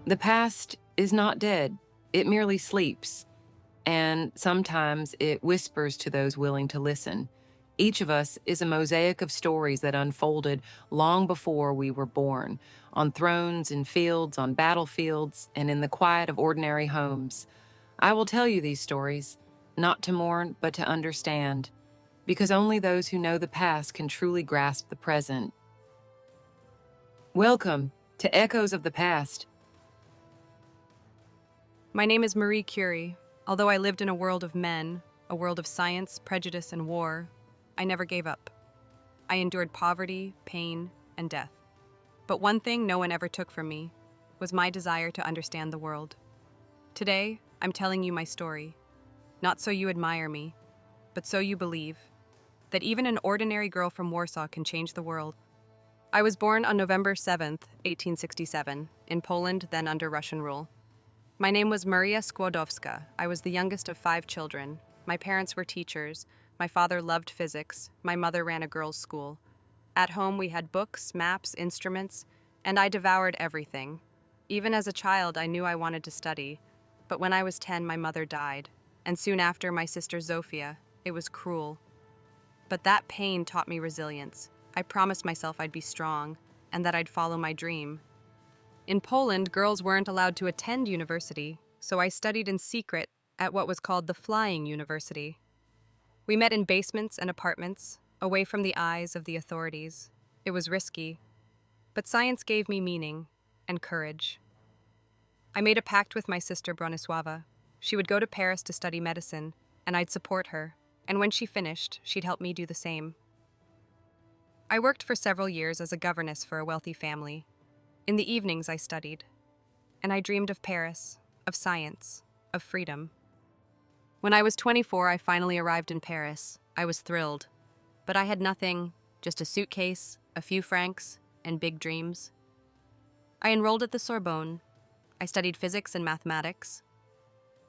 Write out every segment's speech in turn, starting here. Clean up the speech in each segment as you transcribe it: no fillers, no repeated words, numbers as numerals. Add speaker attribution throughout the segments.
Speaker 1: The past is not dead, it merely sleeps, and sometimes it whispers to those willing to listen. Each of us is a mosaic of stories that unfolded long before we were born, on thrones, in fields, on battlefields, and in the quiet of ordinary homes. I will tell you these stories, not to mourn, but to understand, because only those who know the past can truly grasp the present. Welcome to Echoes of the Past.
Speaker 2: My name is Marie Curie. Although I lived in a world of men, a world of science, prejudice, and war, I never gave up. I endured poverty, pain, and death. But one thing no one ever took from me was my desire to understand the world. Today, I'm telling you my story, not so you admire me, but so you believe that even an ordinary girl from Warsaw can change the world. I was born on November 7th, 1867, in Poland, then under Russian rule. My name was Maria Skłodowska. I was the youngest of 5 children. My parents were teachers. My father loved physics. My mother ran a girls' school. At home, we had books, maps, instruments, and I devoured everything. Even as a child, I knew I wanted to study. But when I was 10, my mother died. And soon after, my sister Zofia. It was cruel. But that pain taught me resilience. I promised myself I'd be strong, and that I'd follow my dream. In Poland, girls weren't allowed to attend university, so I studied in secret at what was called the Flying University. We met in basements and apartments, away from the eyes of the authorities. It was risky, but science gave me meaning and courage. I made a pact with my sister Bronisława. She would go to Paris to study medicine, and I'd support her, and when she finished, she'd help me do the same. I worked for several years as a governess for a wealthy family. In the evenings, I studied, and I dreamed of Paris, of science, of freedom. When I was 24, I finally arrived in Paris. I was thrilled, but I had nothing, just a suitcase, a few francs, and big dreams. I enrolled at the Sorbonne. I studied physics and mathematics.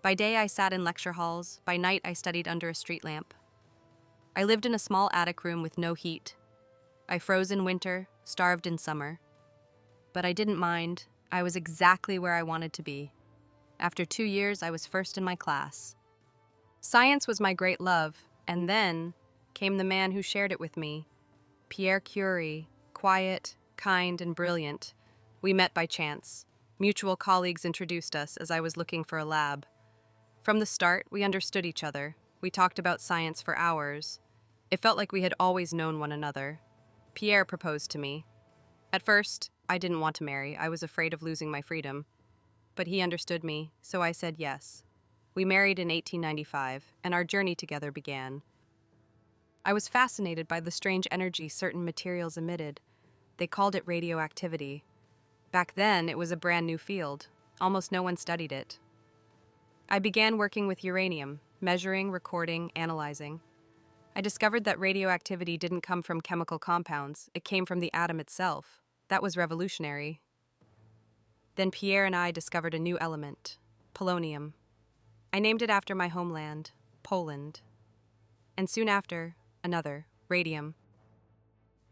Speaker 2: By day, I sat in lecture halls. By night, I studied under a street lamp. I lived in a small attic room with no heat. I froze in winter, starved in summer. But I didn't mind. I was exactly where I wanted to be. After 2 years, I was first in my class. Science was my great love, and then came the man who shared it with me, Pierre Curie, quiet, kind, and brilliant. We met by chance. Mutual colleagues introduced us as I was looking for a lab. From the start, we understood each other. We talked about science for hours. It felt like we had always known one another. Pierre proposed to me. At first, I didn't want to marry. I was afraid of losing my freedom. But he understood me, so I said yes. We married in 1895, and our journey together began. I was fascinated by the strange energy certain materials emitted. They called it radioactivity. Back then, it was a brand new field. Almost no one studied it. I began working with uranium, measuring, recording, analyzing. I discovered that radioactivity didn't come from chemical compounds. It came from the atom itself. That was revolutionary. Then Pierre and I discovered a new element, polonium. I named it after my homeland, Poland. And soon after, another, radium.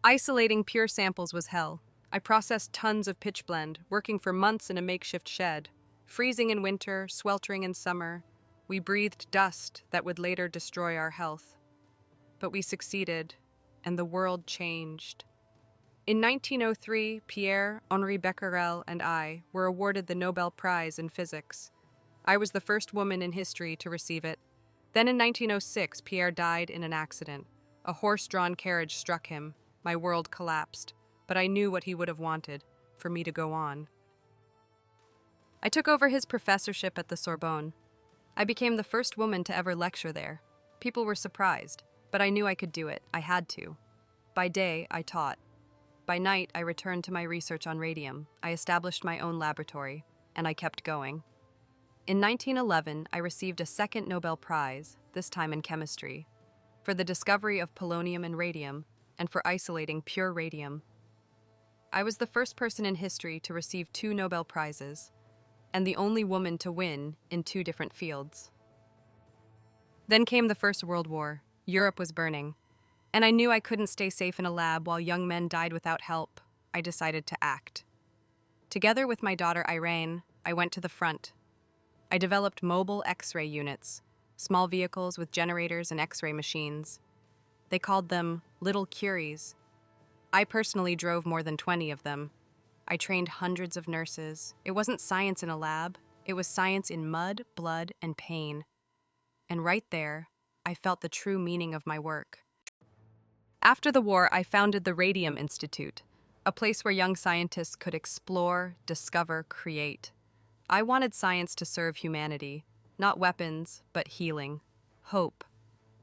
Speaker 2: Isolating pure samples was hell. I processed tons of pitchblende, working for months in a makeshift shed. Freezing in winter, sweltering in summer, we breathed dust that would later destroy our health. But we succeeded, and the world changed. In 1903, Pierre, Henri Becquerel, and I were awarded the Nobel Prize in physics. I was the first woman in history to receive it. Then in 1906, Pierre died in an accident. A horse-drawn carriage struck him. My world collapsed. But I knew what he would have wanted, for me to go on. I took over his professorship at the Sorbonne. I became the first woman to ever lecture there. People were surprised, but I knew I could do it. I had to. By day, I taught. By night, I returned to my research on radium. I established my own laboratory, and I kept going. In 1911, I received a second Nobel Prize, this time in chemistry, for the discovery of polonium and radium, and for isolating pure radium. I was the first person in history to receive 2 Nobel Prizes, and the only woman to win in 2 different fields. Then came the First World War. Europe was burning, and I knew I couldn't stay safe in a lab while young men died without help. I decided to act. Together with my daughter Irene, I went to the front. I developed mobile X-ray units, small vehicles with generators and X-ray machines. They called them Little Curies. I personally drove more than 20 of them. I trained hundreds of nurses. It wasn't science in a lab. It was science in mud, blood, and pain. And right there, I felt the true meaning of my work. After the war, I founded the Radium Institute, a place where young scientists could explore, discover, create. I wanted science to serve humanity, not weapons, but healing, hope.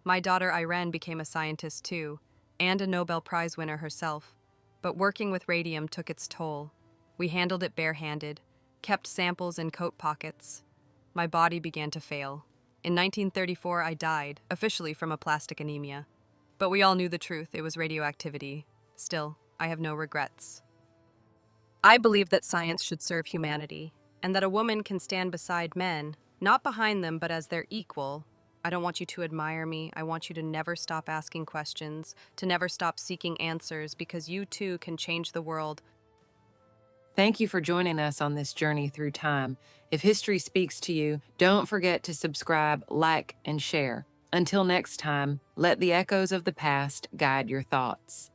Speaker 2: My daughter Irene became a scientist too, and a Nobel Prize winner herself. But working with radium took its toll. We handled it barehanded, kept samples in coat pockets. My body began to fail. In 1934, I died, officially from a plastic anemia. But we all knew the truth, it was radioactivity. Still, I have no regrets. I believe that science should serve humanity, and that a woman can stand beside men, not behind them, but as their equal. I don't want you to admire me. I want you to never stop asking questions, to never stop seeking answers, because you too can change the world.
Speaker 1: Thank you for joining us on this journey through time. If history speaks to you, don't forget to subscribe, like, and share. Until next time, let the echoes of the past guide your thoughts.